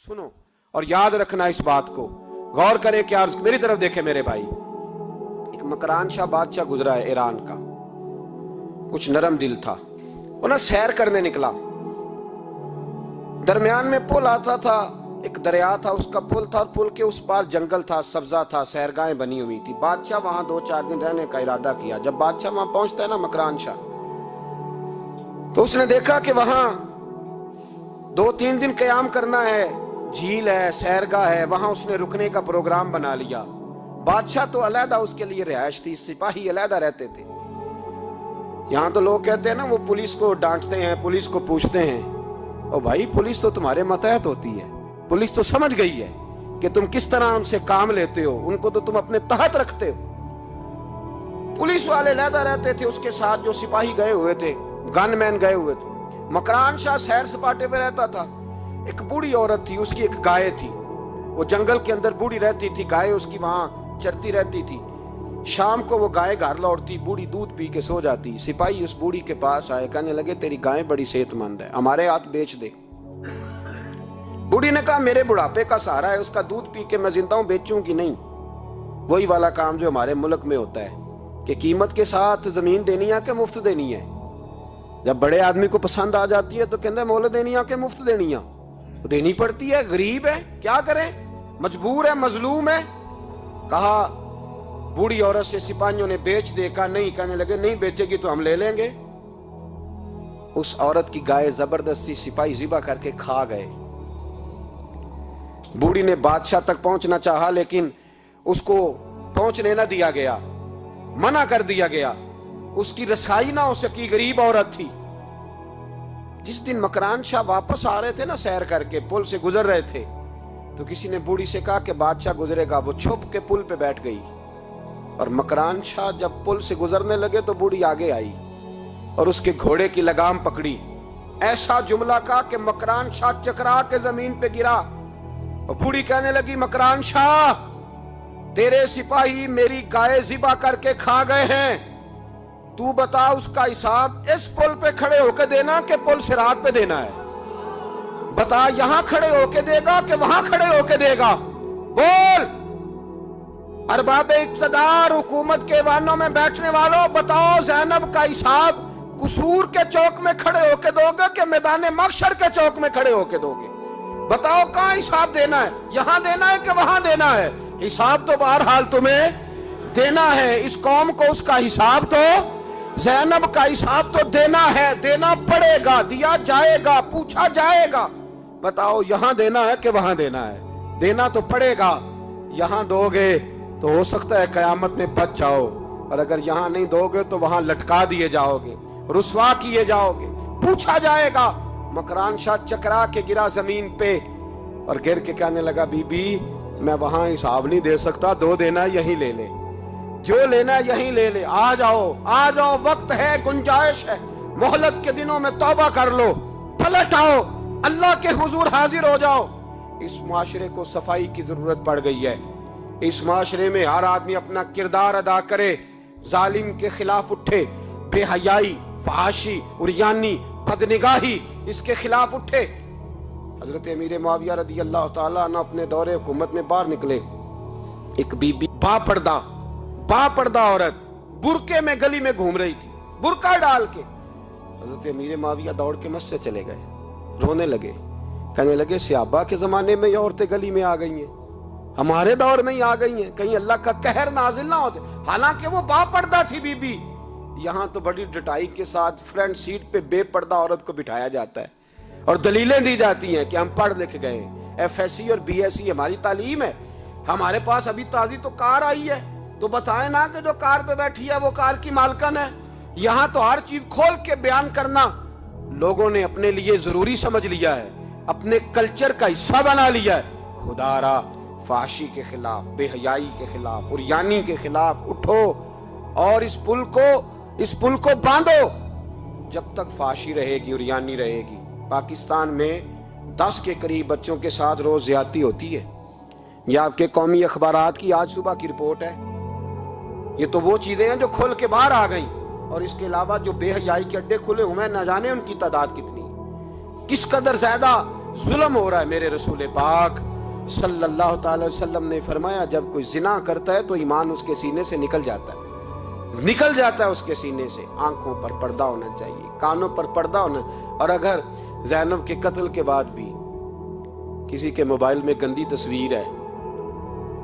सुनो और याद रखना इस बात को, गौर करें क्या, मेरी तरफ देखे मेरे भाई। एक मकरान शाह बादशाह गुजरा है ईरान का, कुछ नरम दिल था। वो ना सैर करने निकला, दरमियान में पुल आता था, एक दरिया था, उसका पुल था, और पुल के उस पार जंगल था, सब्जा था, सैरगाहें बनी हुई थी। बादशाह वहां 2-4 दिन रहने का इरादा किया। जब बादशाह वहां पहुंचता है ना मकरान शाह, तो उसने देखा कि वहां 2-3 दिन क़याम करना है, झील है, सैरगाह है, वहां उसने रुकने का प्रोग्राम बना लिया। बादशाह तो अलहदा उसके लिए रिहाइश थी, सिपाही अलहदा रहते थे। यहां तो लोग कहते हैं ना, वो पुलिस को डांटते हैं, पुलिस को पूछते हैं, ओ भाई पुलिस तो तुम्हारे मतहत होती है, पुलिस तो समझ गई है कि तुम किस तरह उनसे काम लेते हो, उनको तो तुम अपने तहत रखते हो। पुलिस वाले अलहदा रहते थे, उसके साथ जो सिपाही गए हुए थे, गनमैन गए हुए थे। मकरान शाह सैर सपाटे पे रहता था। एक बूढ़ी औरत थी, उसकी एक गाय थी, वो जंगल के अंदर बूढ़ी रहती थी, गाय उसकी वहां चरती रहती थी। शाम को वो गाय घर लौटती, बूढ़ी दूध पी के सो जाती। सिपाही उस बूढ़ी के पास आए, कहने लगे तेरी गाय बड़ी सेहतमंद है, हमारे हाथ बेच दे। बूढ़ी ने कहा मेरे बुढ़ापे का सहारा है, उसका दूध पी के मैं जिंदा हूं, बेचूंगी नहीं। वही वाला काम जो हमारे मुल्क में होता है कि कीमत के साथ जमीन देनी है कि मुफ्त देनी है। जब बड़े आदमी को पसंद आ जाती है तो कहते हैं मोल देनी है कि मुफ्त देनी है, तो देनी पड़ती है, गरीब है, क्या करें, मजबूर है, मजलूम है। कहा बूढ़ी औरत से सिपाहियों ने बेच दे, कहा नहीं, कहने लगे नहीं बेचेगी तो हम ले लेंगे। उस औरत की गाय जबरदस्ती सिपाही ज़िबा करके खा गए। बूढ़ी ने बादशाह तक पहुंचना चाहा, लेकिन उसको पहुंचने न दिया गया, मना कर दिया गया, उसकी रसाई ना हो सकी, गरीब औरत थी। जिस दिन मकरान शाह वापस आ रहे थे ना, सैर करके पुल से गुजर रहे थे, तो किसी ने बूढ़ी से कहा कि बादशाह गुजरेगा। वो छुप के पुल पे बैठ गई, और मकरान शाह जब पुल से गुजरने लगे तो बूढ़ी आगे आई और उसके घोड़े की लगाम पकड़ी। ऐसा जुमला कहा कि मकरान शाह चकरा के जमीन पे गिरा, और बूढ़ी कहने लगी मकरान शाह तेरे सिपाही मेरी गाय ज़िबा करके खा गए हैं, तू बता उसका हिसाब इस पुल पे खड़े होके देना कि पुल सिरात पे देना है। बता यहां खड़े होके देगा कि वहां खड़े होके देगा, बोल। अरबाबे इक्तदार, हुकूमत के वानों में बैठने वालों, बताओ ज़ैनब का हिसाब कसूर के चौक में खड़े होके दोगे कि मैदान महशर के चौक में खड़े होके दोगे? बताओ कहां हिसाब देना है, यहां देना है कि वहां देना है? हिसाब तो बहरहाल तुम्हें देना है। इस कौम को उसका हिसाब तो, ज़ैनब का हिसाब तो देना है, देना पड़ेगा, दिया जाएगा, पूछा जाएगा। बताओ यहां देना है कि वहां देना है? देना तो पड़ेगा। यहां दोगे तो हो सकता है कयामत में बच जाओ, और अगर यहां नहीं दोगे तो वहां लटका दिए जाओगे, रुस्वा किए जाओगे, पूछा जाएगा। मकरान शाह चकरा के गिरा जमीन पे और गिर के कहने लगा बीबी मैं वहां हिसाब नहीं दे सकता, दो देना यहीं ले ले, जो लेना यहीं ले ले, आ जाओ, आ जाओ, वक्त है, गुंजाइश है, मोहलत के दिनों में तौबा कर लो, पलट आओ, अल्लाह के हुजूर हाजिर हो जाओ। इस मुआशरे को सफाई की जरूरत पड़ गई है। इस मुआशरे में हर आदमी अपना किरदार अदा करे, जालिम के खिलाफ उठे, बेहयाई, फहाशी, उरियानी, बदनिगाही, इसके खिलाफ उठे। हजरत अमीर मुआविया रदी अल्लाह ताला अन्हु अपने दौरे हुकूमत में बाहर निकले। एक बीबी बापर्दा औरत बुरके में गली में घूम रही थी, बुरका डाल के। हजरत अमीर मुआविया दौड़ के मस्जिद चले गए, रोने लगे, कहने लगे सहाबा के जमाने में ये औरतें गली में आ गई हैं, हमारे दौर में ही आ गई हैं, कहीं अल्लाह का कहर नाजिल ना होते। हालांकि वो बापर्दा थी बीबी। यहाँ तो बड़ी डटाई के साथ फ्रंट सीट पे बेपर्दा औरत को बिठाया जाता है और दलीलें दी जाती हैं कि हम पढ़ लिख गए, FSC और BSc हमारी तालीम है, हमारे पास अभी ताजी तो कार आई है, तो बताएं ना कि जो कार पे बैठी है वो कार की मालकन है। यहाँ तो हर चीज खोल के बयान करना लोगों ने अपने लिए जरूरी समझ लिया है, अपने कल्चर का हिस्सा बना लिया है। खुदारा फाशी के खिलाफ, बेहयाई के खिलाफ, उरियानी के खिलाफ उठो और इस पुल को बांधो। जब तक फाशी रहेगी, उरियानी रहेगी। पाकिस्तान में 10 के करीब बच्चों के साथ रोज ज्यादती होती है। यह आपके कौमी अखबारात की आज सुबह की रिपोर्ट है। ये तो वो चीजें हैं जो खुल के बाहर आ गई, और इसके अलावा जो बेहयाई के अड्डे खुले हुए हैं, न जाने उनकी तादाद कितनी, किस कदर ज्यादा ظلم ہو رہا ہے۔ میرے رسول پاک صلی اللہ تعالی وسلم نے فرمایا جب کوئی زنا کرتا ہے تو ایمان اس کے سینے سے نکل جاتا ہے اس کے سینے سے۔ آنکھوں پر پردہ ہونا چاہیے، کانوں پر پردہ ہونا۔ اور اگر زینب کے قتل کے بعد بھی کسی کے موبائل میں گندی تصویر ہے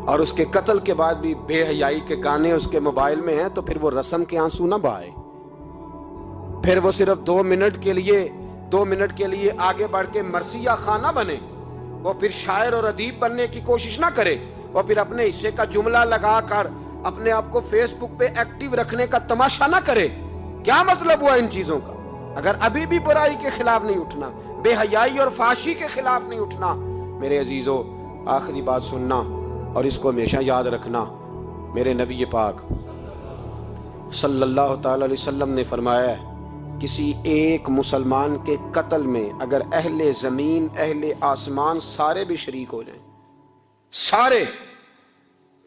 اور اس کے قتل کے بعد بھی بے حیائی کے گانے اس کے موبائل میں ہیں تو پھر وہ رسم کے آنسو نہ بہائے، پھر وہ صرف 2 منٹ کے لیے آگے بڑھ کے مرثیہ خانہ بنے، وہ پھر شاعر اور ادیب بننے کی کوشش نہ کرے، وہ پھر اپنے حصے کا جملہ لگا کر اپنے آپ کو فیس بک پہ ایکٹیو رکھنے کا تماشا نہ کرے۔ کیا مطلب ہوا ان چیزوں کا؟ اگر ابھی بھی برائی کے خلاف نہیں اٹھنا، بے حیائی اور فحاشی کے خلاف نہیں اٹھنا، میرے عزیزو آخری بات سننا اور اس کو ہمیشہ یاد رکھنا۔ میرے نبی پاک صلی اللہ تعالی علیہ وسلم نے فرمایا ہے کسی ایک مسلمان کے قتل میں اگر اہل زمین اہل آسمان سارے بھی شریک ہو جائیں، سارے،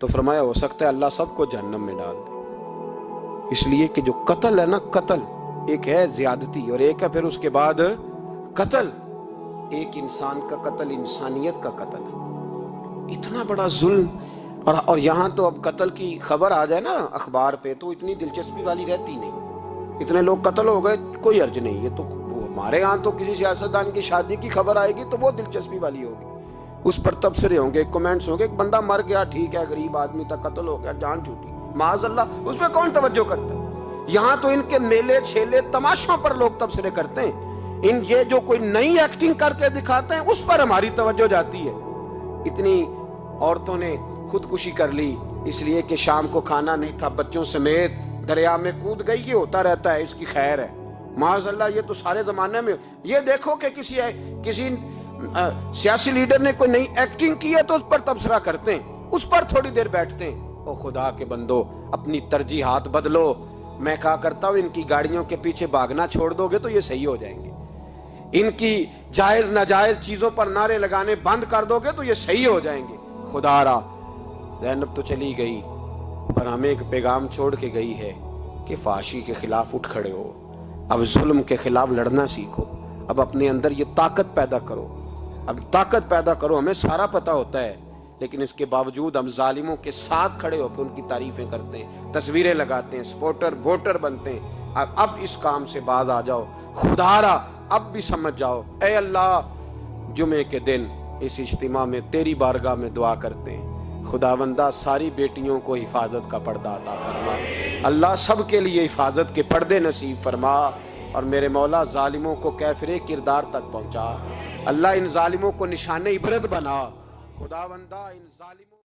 تو فرمایا ہو سکتا ہے اللہ سب کو جہنم میں ڈال دے۔ اس لیے کہ جو قتل ہے نا، قتل ایک ہے زیادتی اور ایک ہے پھر اس کے بعد قتل۔ ایک انسان کا قتل انسانیت کا قتل ہے، اتنا بڑا ظلم۔ اور یہاں تو اب قتل کی خبر آ جائے نا اخبار پہ تو اتنی دلچسپی والی رہتی نہیں، اتنے لوگ قتل ہو گئے کوئی حرج نہیں۔ یہ تو ہمارے ہاں تو کسی سیاستدان کی شادی کی خبر آئے گی تو وہ دلچسپی والی ہوگی، اس پر تبصرے ہوں گے، کمنٹس ہوں گے، ایک بندہ مر گیا ٹھیک ہے، غریب آدمی تھا، قتل ہو گیا، جان چھوٹی، معاذ اللہ، اس پہ کون توجہ کرتا ہے؟ یہاں تو ان کے میلے چھیلے تماشوں پر لوگ تبصرے کرتے ہیں، یہ جو کوئی نئی ایکٹنگ کر کے دکھاتے ہیں اس پر ہماری توجہ جاتی ہے۔ اتنی عورتوں نے خودکشی کر لی اس لیے کہ شام کو کھانا نہیں تھا، بچوں سمیت دریا میں کود گئی، یہ ہوتا رہتا ہے، اس کی خیر ہے، معاذ اللہ، یہ تو سارے زمانے میں۔ یہ دیکھو کہ کسی سیاسی لیڈر نے کوئی نئی ایکٹنگ کی ہے تو اس پر تبصرہ کرتے ہیں، اس پر تھوڑی دیر بیٹھتے ہیں۔ او خدا کے بندو، اپنی ترجیحات بدلو۔ میں کہا کرتا ہوں ان کی گاڑیوں کے پیچھے بھاگنا چھوڑ دو گے تو یہ صحیح ہو جائیں گے، ان کی جائز ناجائز چیزوں پر نعرے لگانے بند کر دو گے تو یہ صحیح ہو جائیں گے۔ خدا را زینب تو چلی گئی پر ہمیں ایک پیغام چھوڑ کے گئی ہے کہ فحاشی کے خلاف اٹھ کھڑے ہو، اب ظلم کے خلاف لڑنا سیکھو، اب اپنے اندر یہ طاقت پیدا کرو، اب طاقت پیدا کرو۔ ہمیں سارا پتہ ہوتا ہے لیکن اس کے باوجود ہم ظالموں کے ساتھ کھڑے ہو کے ان کی تعریفیں کرتے ہیں، تصویریں لگاتے ہیں، سپورٹر ووٹر بنتے ہیں۔ اب اس کام سے باز آ جاؤ، خدا را اب بھی سمجھ جاؤ۔ اے اللہ، جمعے کے دن اس اجتماع میں تیری بارگاہ میں دعا کرتے ہیں، خداوندہ ساری بیٹیوں کو حفاظت کا پردہ عطا فرما، اللہ سب کے لیے حفاظت کے پردے نصیب فرما، اور میرے مولا ظالموں کو کیفر کردار تک پہنچا۔ اللہ ان ظالموں کو نشان عبرت بنا، خداوندہ ان ظالموں